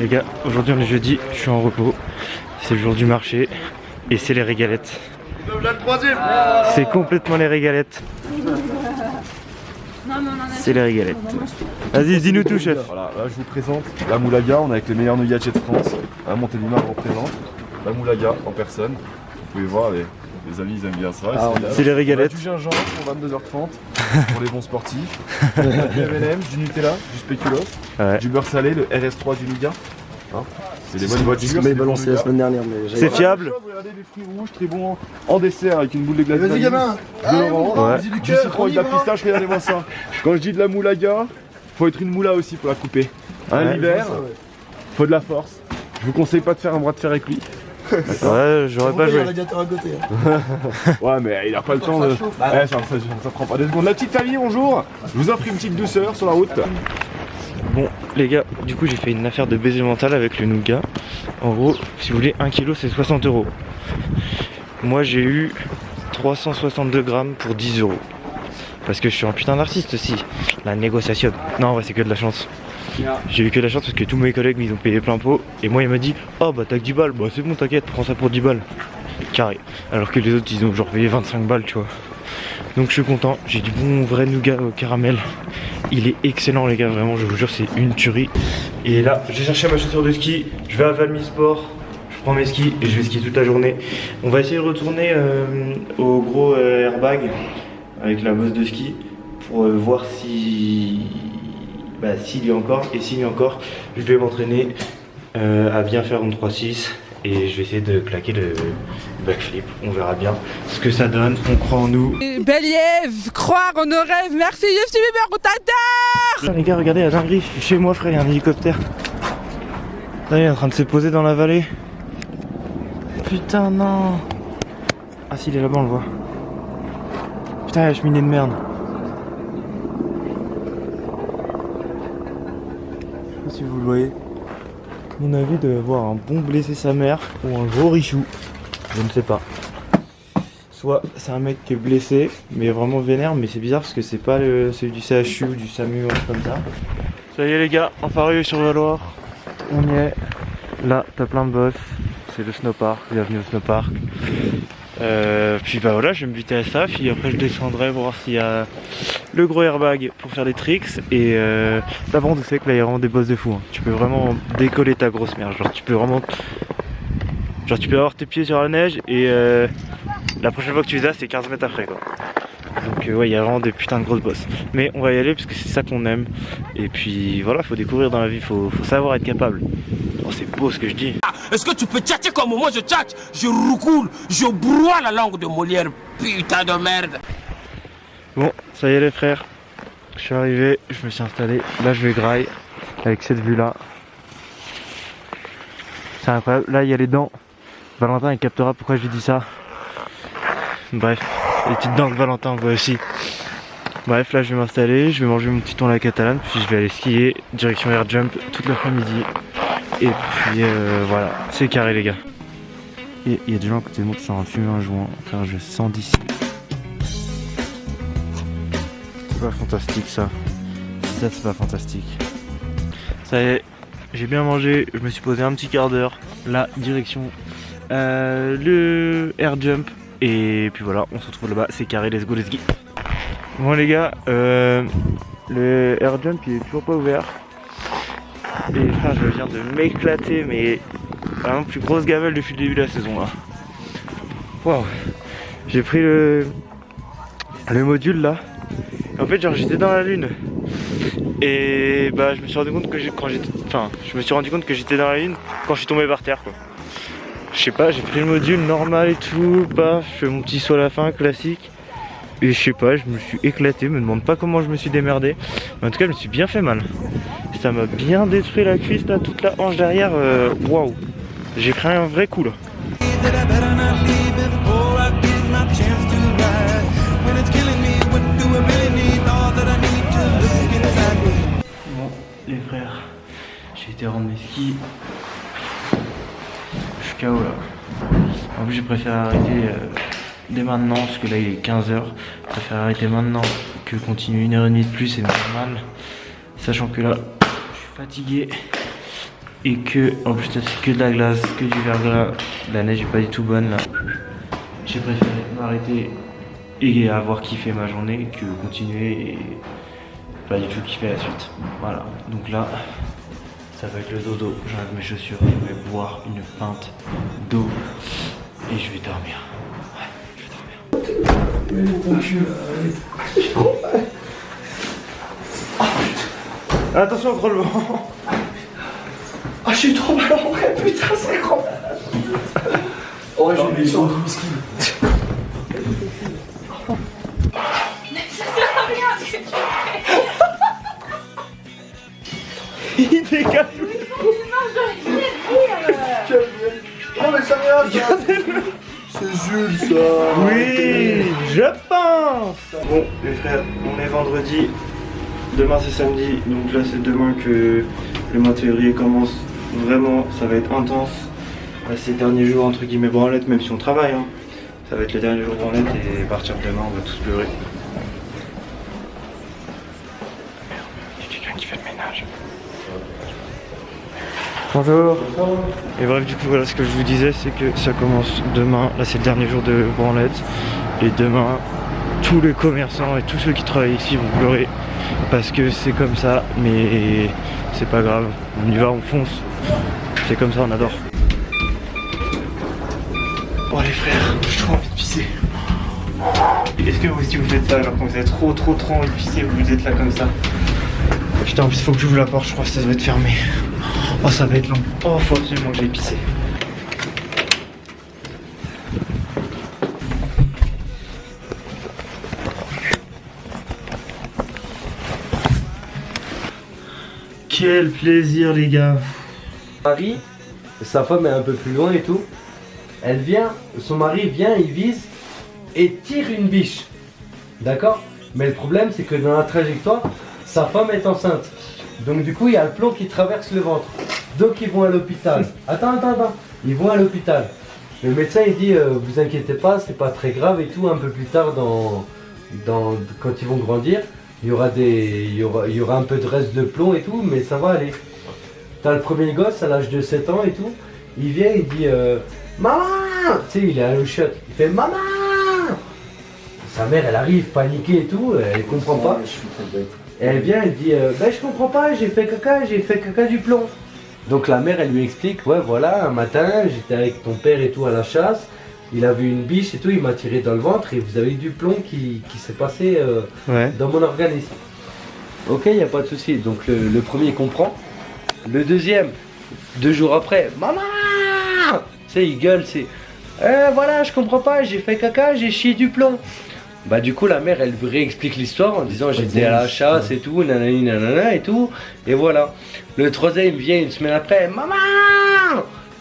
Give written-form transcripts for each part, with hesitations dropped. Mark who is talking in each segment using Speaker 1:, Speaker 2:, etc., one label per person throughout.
Speaker 1: Les gars, aujourd'hui on est jeudi, je suis en repos. C'est le jour du marché et c'est les régalettes. C'est complètement les régalettes. C'est les régalettes. Vas-y, dis-nous tout, chef.
Speaker 2: Voilà, là je vous présente la Moulaga, on est avec les meilleurs nougatiers de France. Là, Montélimar représente la Moulaga en personne. Vous pouvez voir, les amis ils aiment bien ça.
Speaker 1: C'est les régalettes.
Speaker 2: Du gingembre pour 22h30 pour les bons sportifs. Du M&M's, du Nutella, du spéculoos, du beurre salé, le RS3 du Nougat. Hein, c'est des bonnes voitures.
Speaker 3: Mais balancé la semaine dernière.
Speaker 1: C'est fiable.
Speaker 2: Regardez des fruits rouges très bons en dessert avec une boule de glace.
Speaker 3: Vas-y gamin.
Speaker 2: Du citron avec de la pistache, regardez-moi ça. Quand je dis de la Moulaga, faut être une moula aussi pour la couper. L'hiver, faut de la force. Je vous conseille pas de faire un bras de fer avec lui.
Speaker 1: Ouais, j'aurais pas joué.
Speaker 2: Ouais, mais il a pas le temps de. Ouais, ça prend pas 2 secondes. La petite famille, bonjour. Je vous offre une petite douceur sur la route.
Speaker 1: Bon, les gars, du coup, j'ai fait une affaire de baiser mental avec le nougat. En gros, si vous voulez, 1 kg c'est 60 €. Moi, j'ai eu 362 grammes pour 10 €. Parce que je suis un putain d'artiste aussi. La négociation. Non, ouais, c'est que de la chance. J'ai eu que de la chance parce que tous mes collègues ils ont payé plein pot. Et moi il m'a dit, oh bah t'as que 10 balles, bah c'est bon t'inquiète, prends ça pour 10 balles. Carré. Alors que les autres ils ont genre payé 25 balles tu vois. Donc je suis content, j'ai du bon vrai nougat au caramel. Il est excellent les gars, vraiment je vous jure c'est une tuerie. Et là j'ai cherché ma chaussure de ski, je vais à Valmy Sport, je prends mes skis et je vais skier toute la journée. On va essayer de retourner au gros airbag avec la bosse de ski pour voir si... Bah s'il y a encore, et s'il y a encore, je vais m'entraîner à bien faire une 3-6 et je vais essayer de claquer le backflip, on verra bien ce que ça donne, on croit en nous.
Speaker 4: Bélier, croire en nos rêves, merci Justin Bieber, on t'adore.
Speaker 1: Les gars regardez la dinguerie, chez moi frère il y a un hélicoptère. Là il est en train de se poser dans la vallée. Putain non. Ah si il est là-bas on le voit. Putain la cheminée de merde. Si vous le voyez, mon avis de voir un bon blessé sa mère ou un gros richou, je ne sais pas. Soit c'est un mec qui est blessé mais vraiment vénère, mais c'est bizarre parce que c'est pas celui du CHU ou du SAMU ou un truc comme ça. Ça y est les gars, enfin arrivé sur la Loire, on y est. Là t'as plein de boss, c'est le snowpark, bienvenue au snowpark. Puis bah voilà, je vais me buter à ça, puis après je descendrai voir s'il y a le gros airbag pour faire des tricks. Et là par contre vous savez que là il y a vraiment des boss de fou hein. Tu peux vraiment décoller ta grosse merde, genre tu peux vraiment avoir tes pieds sur la neige et la prochaine fois que tu fais ça c'est 15 mètres après quoi. Donc ouais il y a vraiment des putains de grosses bosses. Mais on va y aller parce que c'est ça qu'on aime. Et puis voilà, faut découvrir dans la vie, faut savoir être capable. Oh c'est beau ce que je dis.
Speaker 5: Est-ce que tu peux tchatcher comme moi je tchatche? Je roucoule, je broie la langue de Molière, putain de merde.
Speaker 1: Bon, ça y est les frères, je suis arrivé, je me suis installé, là je vais graille avec cette vue là. C'est incroyable, là il y a les dents. Valentin il captera pourquoi j'ai dit ça. Bref, les petites dents de Valentin on voit aussi. Bref, là je vais m'installer, je vais manger mon petit thon à la catalane, puis je vais aller skier, direction air jump toute l'après-midi. Et puis voilà, c'est carré les gars. Et il y a des gens à côté de moi qui sont en train de fumer un joint, frère je sens d'ici. C'est pas fantastique ça. Ça c'est pas fantastique. Ça y est, j'ai bien mangé, je me suis posé un petit quart d'heure. Là, direction le air jump. Et puis voilà, on se retrouve là-bas, c'est carré, let's go, let's go. Bon les gars, le air jump il est toujours pas ouvert. Et frère, je viens de m'éclater, mais vraiment plus grosse gamelle depuis le début de la saison là. Waouh. J'ai pris le module là. En fait genre j'étais dans la lune. Et bah je me suis rendu compte que j'étais dans la lune quand je suis tombé par terre quoi. Je sais pas, j'ai pris le module normal et tout, paf, je fais mon petit saut à la fin classique. Et je sais pas, je me suis éclaté, me demande pas comment je me suis démerdé. Mais en tout cas je me suis bien fait mal. Ça m'a bien détruit la cuisse là, toute la hanche derrière, waouh. J'ai pris un vrai coup là. Bon les frères, j'ai été rendre mes skis. Je suis KO là. En plus j'ai préféré arrêter dès maintenant parce que là il est 15 h. Je préfère arrêter maintenant que continuer 1h30 de plus, c'est normal. Sachant que là je suis fatigué. et que en plus c'est que de la glace, que du verglas, la neige est pas du tout bonne là. J'ai préféré m'arrêter et avoir kiffé ma journée que continuer et pas du tout kiffer la suite. Voilà, donc là ça va être le dodo, j'enlève mes chaussures, je vais boire une pinte d'eau et je vais dormir. Ouais, je vais dormir.
Speaker 3: Mais ton cul là,
Speaker 1: Attention au relevant.
Speaker 3: ah, je suis trop mal en vrai, putain, c'est grand. Oh, j'ai mis sur du whisky.
Speaker 6: Ça sert à rien ce que tu fais.
Speaker 1: Il dégage.
Speaker 6: Tu marches dans les pieds,
Speaker 3: Non, mais ça rien, ça. C'est Jules, ça.
Speaker 1: Oui, je pense. Bon, les frères, on est vendredi. Demain c'est samedi, donc là c'est demain que le mois de février commence. Vraiment, ça va être intense. Là, ces derniers jours entre guillemets branlette, même si on travaille, hein. Ça va être les derniers jours branlette et à partir de demain on va tous pleurer. Merde, il y a quelqu'un qui fait le ménage. Bonjour. Et bref, du coup voilà, ce que je vous disais c'est que ça commence demain. Là c'est le dernier jour de branlette et demain tous les commerçants et tous ceux qui travaillent ici vont pleurer parce que c'est comme ça, mais c'est pas grave, on y va, on fonce, c'est comme ça, on adore. Oh les frères, j'ai trop envie de pisser. Est-ce que vous aussi vous faites ça alors quand vous avez trop envie de pisser, vous êtes là comme ça? Putain, en plus il faut que j'ouvre la porte, je crois que ça doit être fermé. Oh ça va être long, oh faut absolument que j'aille pisser. Quel plaisir les gars.
Speaker 7: Mari, sa femme est un peu plus loin et tout. Elle vient, son mari vient, il vise et tire une biche. D'accord? Mais le problème c'est que dans la trajectoire, sa femme est enceinte. Donc du coup il y a le plomb qui traverse le ventre. Donc ils vont à l'hôpital. Attends. Ils vont à l'hôpital. Le médecin il dit vous inquiétez pas, c'est pas très grave et tout. Un peu plus tard quand ils vont grandir, il y aura un peu de reste de plomb et tout, mais ça va aller. T'as le premier gosse à l'âge de 7 ans et tout, il vient, il dit maman, tu sais, il est à l'eau chiotte, il fait maman. Sa mère, elle arrive paniquée et tout, elle comprend pas. Et elle vient, elle dit ben je comprends pas, j'ai fait caca du plomb. Donc la mère, elle lui explique, ouais voilà, un matin, j'étais avec ton père et tout à la chasse. Il a vu une biche et tout, il m'a tiré dans le ventre et vous avez eu du plomb qui s'est passé dans mon organisme. Ok, il n'y a pas de souci. Donc le premier comprend. Le deuxième, 2 jours après, maman, tu sais, il gueule, c'est voilà, je comprends pas, j'ai fait caca, j'ai chié du plomb. Bah du coup la mère elle réexplique l'histoire en disant j'étais à la chasse et tout, nanani nanana et tout, et voilà. Le troisième vient une semaine après, maman.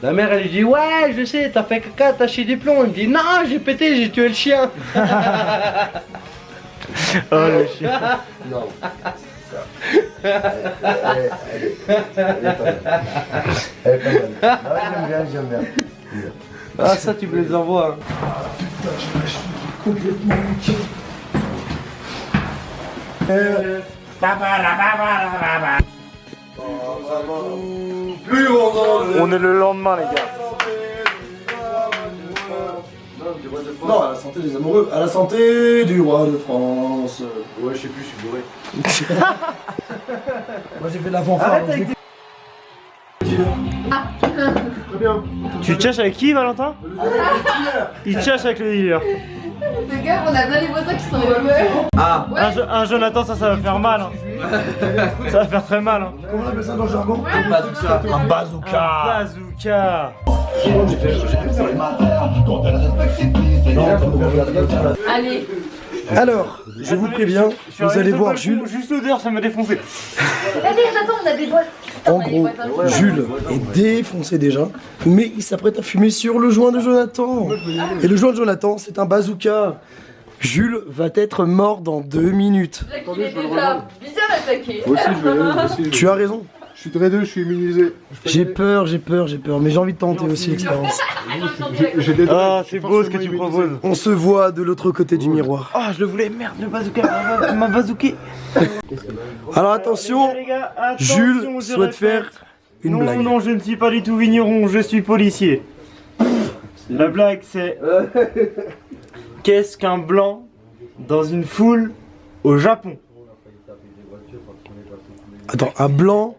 Speaker 7: La mère elle lui dit ouais je sais, t'as fait caca, t'as chié du plomb. Il me dit non, j'ai pété, j'ai tué le chien.
Speaker 1: Oh le chien.
Speaker 3: Non. Elle est pas mal. Ah, j'aime bien.
Speaker 7: Ah ça tu me les envoies.
Speaker 3: Putain, j'ai la cheville complètement niquée. Plus
Speaker 1: On est le lendemain les gars.
Speaker 3: Non, à la santé des amoureux, à la santé du roi de France.
Speaker 2: Ouais, je sais plus, je suis bourré.
Speaker 3: Moi j'ai fait de la fanfare. Très bien.
Speaker 1: Tu tchatches avec qui Valentin? Il tchatche avec le dealer.
Speaker 6: Les gars, on a bien les voisins qui sont éloignés.
Speaker 7: Ah
Speaker 1: Un Jonathan ça va faire mal hein. Ça va faire très mal hein.
Speaker 3: Comment on appelle ça dans le jargon?
Speaker 7: un bazooka.
Speaker 3: Un bazooka.
Speaker 1: Bazooka.
Speaker 6: Allez.
Speaker 3: Alors, je vous préviens, vous allez voir Jules.
Speaker 1: Juste l'odeur ça m'a défoncé.
Speaker 6: Allez, j'attends, on a des boîtes.
Speaker 3: En gros, Jules est défoncé déjà, mais il s'apprête à fumer sur le joint de Jonathan. Et le joint de Jonathan, c'est un bazooka. Jules va être mort dans 2 minutes.
Speaker 6: Il est déjà bien attaqué.
Speaker 2: Moi aussi, je vais aller, moi aussi.
Speaker 3: Tu as raison.
Speaker 2: Je suis très deux, je suis immunisé.
Speaker 3: J'ai peur, mais j'ai envie de tenter aussi l'expérience.
Speaker 2: J'ai des
Speaker 1: Ah c'est beau ce que tu proposes.
Speaker 3: On se voit de l'autre côté du miroir.
Speaker 1: Oh je le voulais, merde le bazooka m'a bazooké.
Speaker 3: Alors attention, Jules souhaite faire une blague.
Speaker 1: Non, je ne suis pas du tout vigneron, je suis policier. La blague c'est... Qu'est-ce qu'un blanc dans une foule au Japon?
Speaker 3: Attends, un blanc.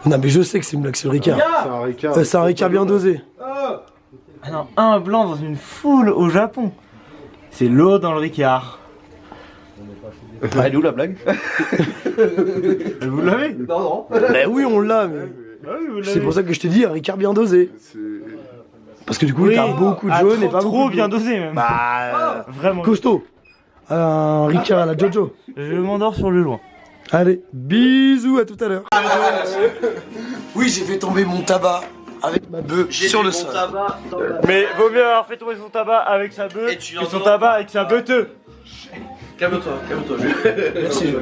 Speaker 3: Non, mais je sais que c'est une blague, c'est le Ricard.
Speaker 2: C'est un Ricard.
Speaker 3: C'est un Ricard bien dosé.
Speaker 1: Ah non, un blanc dans une foule au Japon. C'est l'eau dans le Ricard.
Speaker 2: Elle est où la blague?
Speaker 1: Vous l'avez?
Speaker 3: Bah oui, on l'a, mais. C'est pour ça que je te dis un Ricard bien dosé. Parce que du coup, t'as beaucoup de jaune et pas beaucoup
Speaker 1: trop
Speaker 3: de
Speaker 1: bien
Speaker 3: bleu.
Speaker 1: dosé même. Vraiment.
Speaker 3: Costaud. Un Ricard à la Jojo.
Speaker 1: Je m'endors sur le loin.
Speaker 3: Allez, bisous, à tout à l'heure. Oui, j'ai fait tomber mon tabac avec ma bœuf sur le sol.
Speaker 1: Mais vaut mieux avoir fait tomber son tabac avec sa bœuf que son tabac avec sa bœuf.
Speaker 3: Merci.